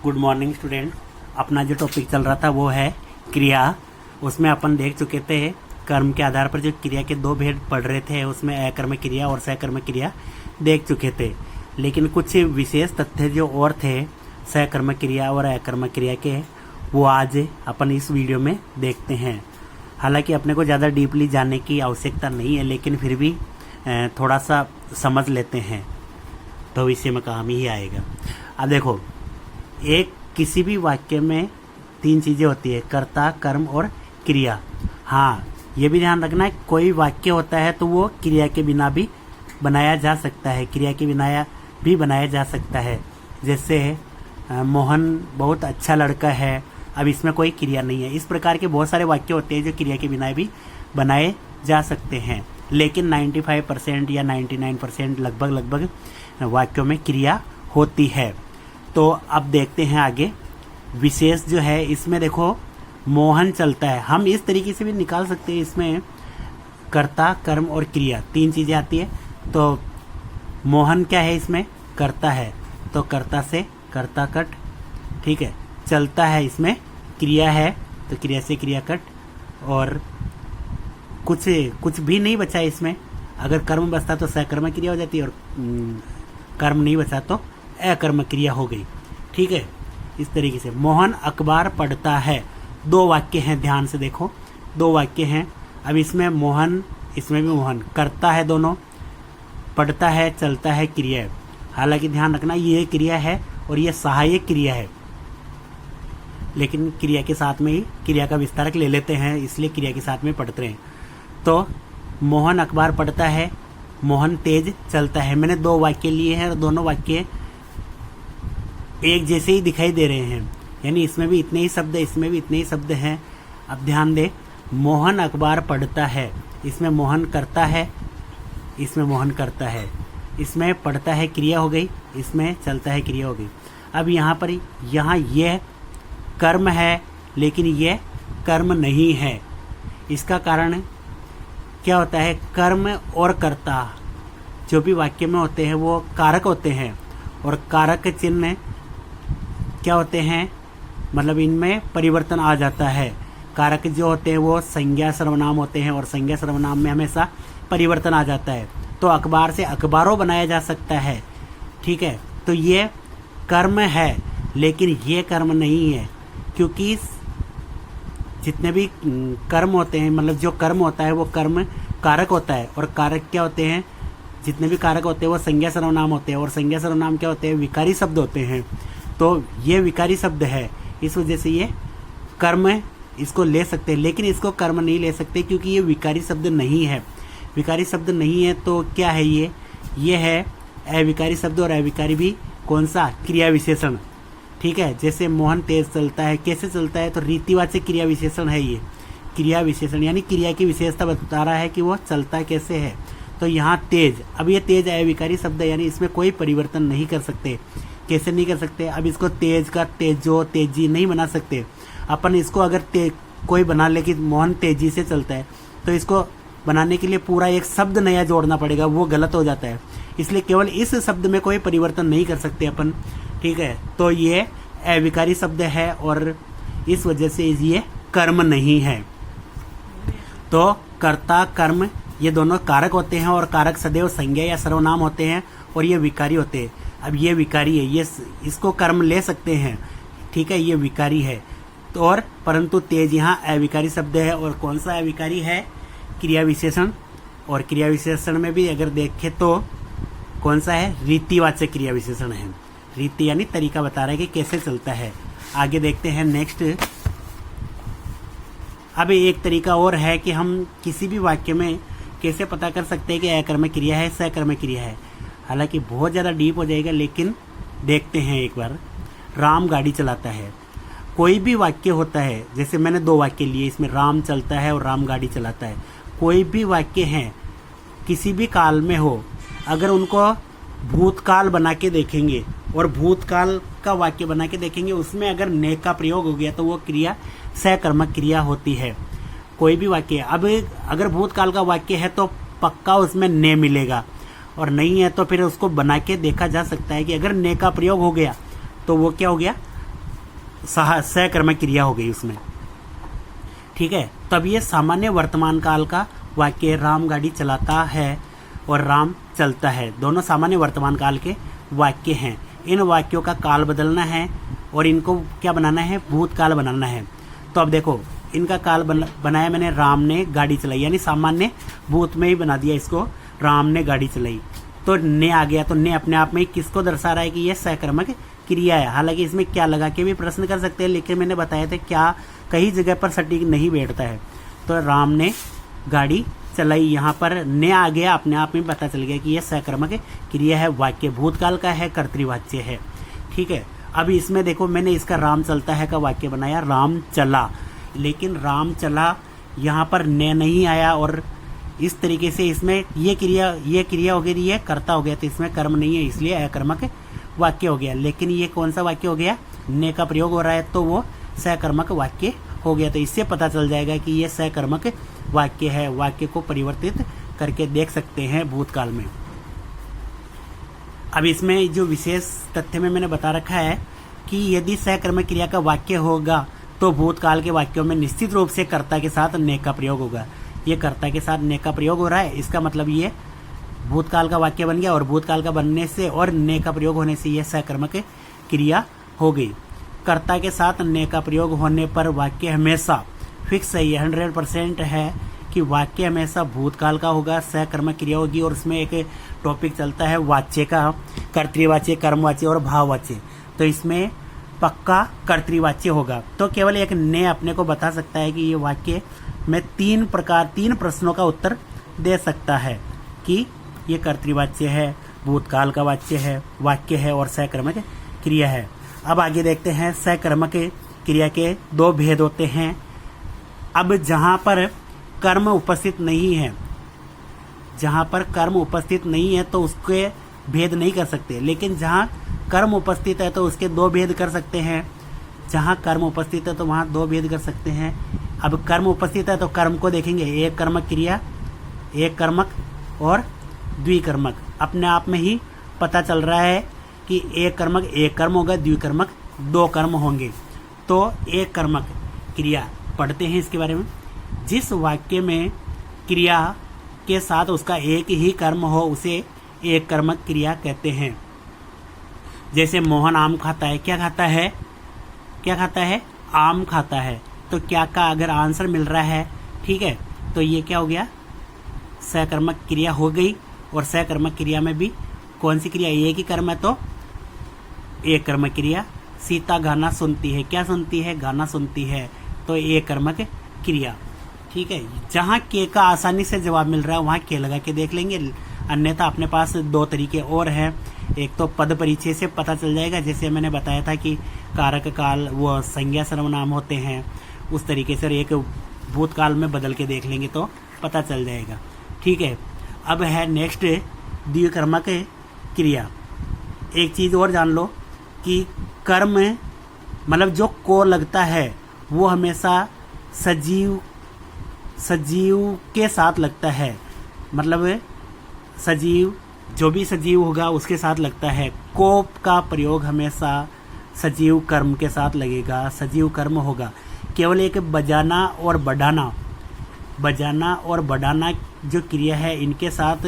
Good morning student. अपना जो topic चल रहा था वो है क्रिया। उसमें अपन देख चुके थे कर्म के आधार पर जो क्रिया के दो भेद पढ़ रहे थे, उसमें अकर्मक क्रिया और सकर्मक क्रिया देख चुके थे। लेकिन कुछ विशेष तथ्य जो और थे सकर्मक क्रिया और अकर्मक क्रिया के, वो आज अपन इस वीडियो में देखते हैं। हालांकि अपने को ज़्यादा डीपली जानने की आवश्यकता नहीं है, लेकिन फिर भी थोड़ा सा समझ लेते हैं तो भविष्य में काम ही आएगा। अब देखो, एक किसी भी वाक्य में तीन चीज़ें होती है, कर्ता, कर्म और क्रिया। हाँ, ये भी ध्यान रखना है, कोई वाक्य होता है तो वो क्रिया के बिना भी बनाया जा सकता है, क्रिया के बिना भी बनाया जा सकता है। जैसे मोहन बहुत अच्छा लड़का है, अब इसमें कोई क्रिया नहीं है। इस प्रकार के बहुत सारे वाक्य होते हैं जो क्रिया के बिना भी बनाए जा सकते हैं, लेकिन 95% या 99% लगभग वाक्यों में क्रिया होती है। तो अब देखते हैं आगे। विशेष जो है इसमें देखो, मोहन चलता है, हम इस तरीके से भी निकाल सकते हैं। इसमें कर्ता, कर्म और क्रिया तीन चीज़ें आती है। तो मोहन क्या है, इसमें कर्ता है, तो कर्ता से कर्ता कट, ठीक है। चलता है, इसमें क्रिया है, तो क्रिया से क्रिया कट। और कुछ भी नहीं बचा इसमें। अगर कर्म बचता तो सकर्मक क्रिया हो जाती है, और कर्म नहीं बचा तो अकर्मक क्रिया हो गई, ठीक है। इस तरीके से मोहन अखबार पढ़ता है, दो वाक्य हैं, ध्यान से देखो, दो वाक्य हैं। अब इसमें मोहन, इसमें भी मोहन, करता है दोनों, पढ़ता है, चलता है, क्रिया है। हालांकि ध्यान रखना ये क्रिया है और ये सहायक क्रिया है, लेकिन क्रिया के साथ में ही क्रिया का विस्तारक ले लेते हैं, इसलिए क्रिया के साथ में पढ़ते हैं। तो मोहन अखबार पढ़ता है, मोहन तेज चलता है। मैंने दो वाक्य लिए हैं और दोनों वाक्य एक जैसे ही दिखाई दे रहे हैं, यानी इसमें भी इतने ही शब्द, इसमें भी इतने ही शब्द हैं। अब ध्यान दे, मोहन अखबार पढ़ता है, इसमें मोहन करता है, इसमें मोहन करता है, इसमें पढ़ता है क्रिया हो गई, इसमें चलता है क्रिया हो गई। अब यहाँ पर यह कर्म है, लेकिन यह कर्म नहीं है। इसका कारण क्या होता है, कर्म और कर्ता जो भी वाक्य में होते हैं वो कारक होते हैं, और कारक चिन्ह क्या होते हैं, मतलब इनमें परिवर्तन आ जाता है। कारक जो होते हैं वो संज्ञा सर्वनाम होते हैं, और संज्ञा सर्वनाम में हमेशा परिवर्तन आ जाता है। तो अखबार से अखबारों बनाया जा सकता है, ठीक है। तो ये कर्म है, लेकिन ये कर्म नहीं है, क्योंकि जितने भी कर्म होते हैं, मतलब जो कर्म होता है वो कर्म कारक होता है, और कारक क्या होते हैं, जितने भी कारक होते हैं वो संज्ञा सर्वनाम होते हैं, और संज्ञा सर्वनाम क्या होते हैं, विकारी शब्द होते हैं। तो ये विकारी शब्द है, इस वजह से ये कर्म इसको ले सकते हैं, लेकिन इसको कर्म नहीं ले सकते क्योंकि ये विकारी शब्द नहीं है। विकारी शब्द नहीं है तो क्या है, ये है अविकारी शब्द, और अविकारी भी कौन सा, क्रिया विशेषण, ठीक है। जैसे मोहन तेज चलता है, कैसे चलता है, तो रीतिवाचक क्रिया विशेषण है। ये क्रिया विशेषण यानी क्रिया की विशेषता बता रहा है कि वो चलता कैसे है। तो यहाँ तेज, अब ये तेज अविकारी शब्द है, यानी इसमें कोई परिवर्तन नहीं कर सकते। कैसे नहीं कर सकते, अब इसको तेज का तेजो, तेजी नहीं बना सकते अपन। इसको अगर कोई बना ले कि मोहन तेजी से चलता है, तो इसको बनाने के लिए पूरा एक शब्द नया जोड़ना पड़ेगा, वो गलत हो जाता है। इसलिए केवल इस शब्द में कोई परिवर्तन नहीं कर सकते अपन, ठीक है। तो ये अविकारी शब्द है, और इस वजह से ये कर्म नहीं है। तो कर्ता, कर्म ये दोनों कारक होते हैं, और कारक सदैव संज्ञा या सर्वनाम होते हैं, और ये विकारी होते हैं। अब ये विकारी है, ये इसको कर्म ले सकते हैं, ठीक है, ये विकारी है। तो और परंतु तेज यहाँ अविकारी शब्द है, और कौन सा अविकारी है, क्रिया विशेषण। और क्रिया विशेषण में भी अगर देखें तो कौन सा है, रीतिवाचक क्रिया विशेषण है। रीति यानी तरीका बता रहा है कि कैसे चलता है। आगे देखते हैं नेक्स्ट। अब एक तरीका और है कि हम किसी भी वाक्य में कैसे पता कर सकते हैं कि अकर्मक क्रिया है, सकर्मक क्रिया है। हालांकि बहुत ज़्यादा डीप हो जाएगा, लेकिन देखते हैं एक बार। राम गाड़ी चलाता है, कोई भी वाक्य होता है, जैसे मैंने दो वाक्य लिए, इसमें राम चलता है और राम गाड़ी चलाता है। कोई भी वाक्य हैं, किसी भी काल में हो, अगर उनको भूतकाल बना के देखेंगे और भूतकाल का वाक्य बना के देखेंगे, उसमें अगर ने का प्रयोग हो गया तो वो क्रिया सकर्मक क्रिया होती है। कोई भी वाक्य, अब अगर भूतकाल का वाक्य है तो पक्का उसमें ने मिलेगा, और नहीं है तो फिर उसको बना के देखा जा सकता है कि अगर ने का प्रयोग हो गया तो वो क्या हो गया, सकर्मक क्रिया हो गई उसमें। ठीक है, तब ये सामान्य वर्तमान काल का वाक्य राम गाड़ी चलाता है और राम चलता है, दोनों सामान्य वर्तमान काल के वाक्य हैं। इन वाक्यों का काल बदलना है और इनको क्या बनाना है, भूतकाल बनाना है। तो अब देखो इनका काल बनाया मैंने, राम ने गाड़ी चलाई, यानी सामान्य भूत में ही बना दिया इसको, राम ने गाड़ी चलाई। तो ने आ गया, तो ने अपने आप में किसको दर्शा रहा है कि यह सकर्मक क्रिया है। हालांकि इसमें क्या लगा के भी प्रश्न कर सकते हैं, लेकिन मैंने बताया था क्या कई जगह पर सटीक नहीं बैठता है। तो राम ने गाड़ी चलाई, यहाँ पर ने आ गया, अपने आप में पता चल गया कि यह सकर्मक क्रिया है, वाक्य भूतकाल का है, कर्तृवाच्य है। ठीक है, अब इसमें देखो मैंने इसका राम चलता है का वाक्य बनाया, राम चला, लेकिन राम चला यहाँ पर ने नहीं आया, और इस तरीके से इसमें ये क्रिया हो गई, ये कर्ता हो गया, तो इसमें कर्म नहीं है, इसलिए अकर्मक वाक्य हो गया। लेकिन ये कौन सा वाक्य हो गया, ने का प्रयोग हो रहा है, तो वो सकर्मक वाक्य हो गया। तो इससे पता चल जाएगा कि ये सकर्मक वाक्य है। वाक्य को परिवर्तित करके देख सकते हैं भूतकाल में। अब इसमें जो विशेष तथ्य में मैंने बता रखा है कि यदि सकर्मक क्रिया का वाक्य होगा तो भूतकाल के वाक्यों में निश्चित रूप से कर्ता के साथ ने का प्रयोग होगा। ये कर्ता के साथ ने का प्रयोग हो रहा है, इसका मतलब ये भूतकाल का वाक्य बन गया, और भूतकाल का बनने से और ने का प्रयोग होने से यह सकर्मक क्रिया हो गई। कर्ता के साथ ने का प्रयोग होने पर वाक्य हमेशा फिक्स है, ये 100% है कि वाक्य हमेशा भूतकाल का होगा, सकर्मक क्रिया होगी। और उसमें एक टॉपिक चलता है वाच्य का, कर्तृवाच्य, कर्मवाच्य और भाववाच्य। तो इसमें पक्का कर्तृवाच्य होगा। तो केवल एक ने अपने को बता सकता है कि ये वाक्य में तीन प्रश्नों का उत्तर दे सकता है कि ये कर्तृवाच्य है, भूतकाल का वाक्य है और सकर्मक क्रिया है। अब आगे देखते हैं, सकर्मक क्रिया के दो भेद होते हैं। अब जहां पर कर्म उपस्थित नहीं है, तो उसके भेद नहीं कर सकते, लेकिन जहां कर्म उपस्थित है तो उसके दो भेद कर सकते हैं। जहां कर्म उपस्थित है तो वहां दो भेद कर सकते हैं। अब कर्म उपस्थित है तो कर्म को देखेंगे, एक कर्मक क्रिया, एक कर्मक और द्विकर्मक। अपने आप में ही पता चल रहा है कि एक कर्मक एक कर्म होगा, द्विकर्मक दो कर्म होंगे। तो एक कर्मक क्रिया पढ़ते हैं इसके बारे में। जिस वाक्य में क्रिया के साथ उसका एक ही कर्म हो उसे एक कर्मक क्रिया कहते हैं। जैसे मोहन आम खाता है, क्या खाता है, आम खाता है। तो क्या का अगर आंसर मिल रहा है, ठीक है, तो ये क्या हो गया, सकर्मक क्रिया हो गई। और सकर्मक क्रिया में भी कौन सी क्रिया, एक ही कर्म है तो एक कर्मक क्रिया। सीता गाना सुनती है, क्या सुनती है, गाना सुनती है, तो एक कर्मक क्रिया। ठीक है, जहाँ के का आसानी से जवाब मिल रहा है वहाँ के लगा के देख लेंगे, अन्यथा अपने पास दो तरीके और हैं। एक तो पद परिचय से पता चल जाएगा, जैसे मैंने बताया था कि कारक काल वो संज्ञा सर्वनाम होते हैं, उस तरीके से एक भूतकाल में बदल के देख लेंगे तो पता चल जाएगा। ठीक है, अब है नेक्स्ट द्विकर्मक क्रिया। एक चीज़ और जान लो कि कर्म मतलब जो को लगता है वो हमेशा सजीव के साथ लगता है, मतलब सजीव जो भी सजीव होगा उसके साथ लगता है। को का प्रयोग हमेशा सजीव कर्म के साथ लगेगा, सजीव कर्म होगा। केवल एक बजाना और बढ़ाना जो क्रिया है इनके साथ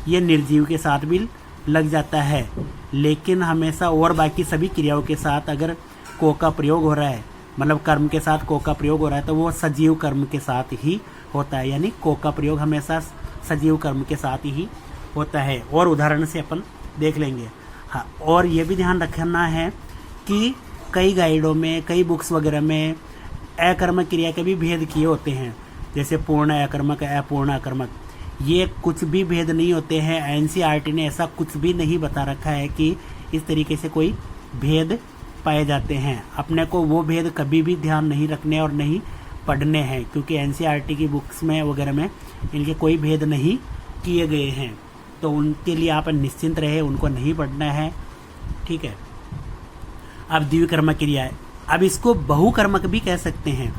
ये निर्जीव के साथ भी लग जाता है, लेकिन हमेशा और बाकी सभी क्रियाओं के साथ अगर को का प्रयोग हो रहा है, मतलब कर्म के साथ को का प्रयोग हो रहा है, तो वो सजीव कर्म के साथ ही होता है। यानी को का प्रयोग हमेशा सजीव कर्म के साथ ही होता है। और उदाहरण से अपन देख लेंगे। हाँ, और ये भी ध्यान रखना है कि कई गाइडों में, कई बुक्स वगैरह में अकर्मक क्रिया के भी भेद किए होते हैं, जैसे पूर्ण अकर्मक, अपूर्ण अकर्मक। ये कुछ भी भेद नहीं होते हैं। एनसीईआरटी ने ऐसा कुछ भी नहीं बता रखा है कि इस तरीके से कोई भेद पाए जाते हैं। अपने को वो भेद कभी भी ध्यान नहीं रखने और नहीं पढ़ने हैं, क्योंकि एनसीईआरटी की बुक्स में वगैरह में इनके कोई भेद नहीं किए गए हैं, तो उनके लिए आप निश्चिंत रहे, उनको नहीं पढ़ना है। ठीक है, अब द्विकर्मक क्रिया है। अब इसको बहुकर्मक भी कह सकते हैं।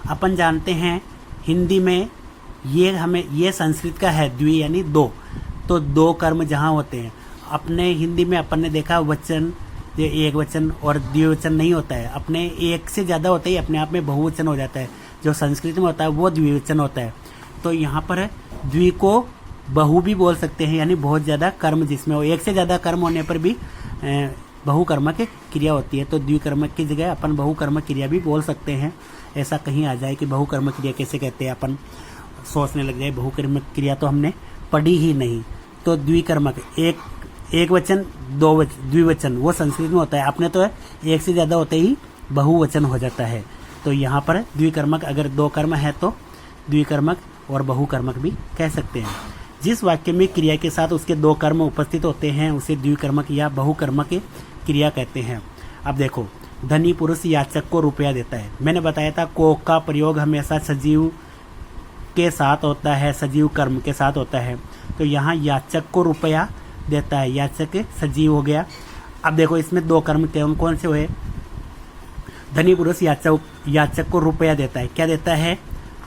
अपन जानते हैं हिंदी में ये संस्कृत का है, द्वि यानी दो, तो दो कर्म जहाँ होते हैं, अपने हिंदी में अपन ने देखा वचन, ये एक वचन और द्विवचन नहीं होता है, अपने एक से ज़्यादा होता ही अपने आप में बहुवचन हो जाता है। जो संस्कृत में होता है वो द्विवचन होता है। तो यहाँ पर द्वि को बहु भी बोल सकते हैं, यानी बहुत ज़्यादा कर्म जिसमें हो, एक से ज़्यादा कर्म होने पर भी बहुकर्मक क्रिया होती है। तो द्विकर्मक की जगह अपन बहुकर्मक क्रिया भी बोल सकते हैं। ऐसा कहीं आ जाए कि बहुकर्मक क्रिया कैसे कहते हैं, अपन सोचने लग जाए बहुकर्मक क्रिया तो हमने पढ़ी ही नहीं। तो द्विकर्मक एक वचन द्विवचन वो संस्कृत में होता है, अपने तो एक से ज़्यादा होते ही बहुवचन हो जाता है। तो यहाँ पर द्विकर्मक अगर दो कर्म है तो द्विकर्मक और बहुकर्मक भी कह सकते हैं। जिस वाक्य में क्रिया के साथ उसके दो कर्म उपस्थित होते हैं उसे द्विकर्मक या बहुकर्मक क्रिया कहते हैं। अब देखो, धनी पुरुष याचक को रुपया देता है। मैंने बताया था को का प्रयोग हमेशा सजीव के साथ होता है, सजीव कर्म के साथ होता है। तो यहाँ याचक को रुपया देता है, याचक सजीव हो गया। अब देखो इसमें दो कर्म कौन से हुए, धनी पुरुष याचक को रुपया देता है। क्या देता है?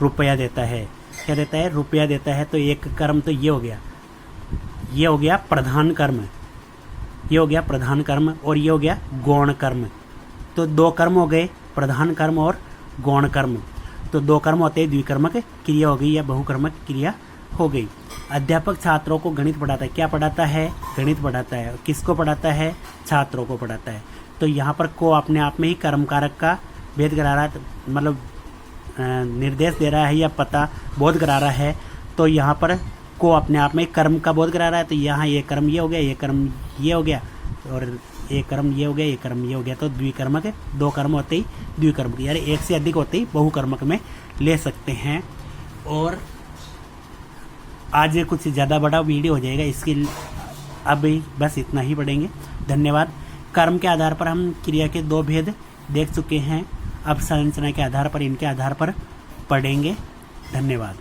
रुपया देता है। क्या देता है? रुपया देता है। तो एक कर्म तो ये हो गया, ये हो गया प्रधान कर्म, ये हो गया प्रधान कर्म, और ये हो गया गौण कर्म। तो दो कर्म हो गए, प्रधान कर्म और गौण कर्म। तो दो कर्म होते हैं, द्विकर्मक क्रिया हो गई या बहुकर्मक क्रिया हो गई। अध्यापक छात्रों को गणित पढ़ाता है। क्या पढ़ाता है? गणित पढ़ाता है। किसको पढ़ाता है? छात्रों को पढ़ाता है। तो यहाँ पर को अपने आप में ही कर्म कारक का भेद करा रहा है, मतलब निर्देश दे रहा है या पता बोध करा रहा है। तो यहाँ पर को अपने आप में कर्म का बोध करा रहा है। तो यहाँ ये कर्म ये हो गया, ये कर्म ये हो गया, और एक कर्म ये हो गया, ये कर्म ये हो गया। तो द्विकर्मक दो कर्म होते ही द्विकर्मक, यानी एक से अधिक होते ही बहुकर्मक में ले सकते हैं। और आज कुछ ज़्यादा बड़ा वीडियो हो जाएगा, इसके अब बस इतना ही पढ़ेंगे। धन्यवाद। कर्म के आधार पर हम क्रिया के दो भेद देख चुके हैं, अब संरचना के आधार पर इनके आधार पर पढ़ेंगे। धन्यवाद।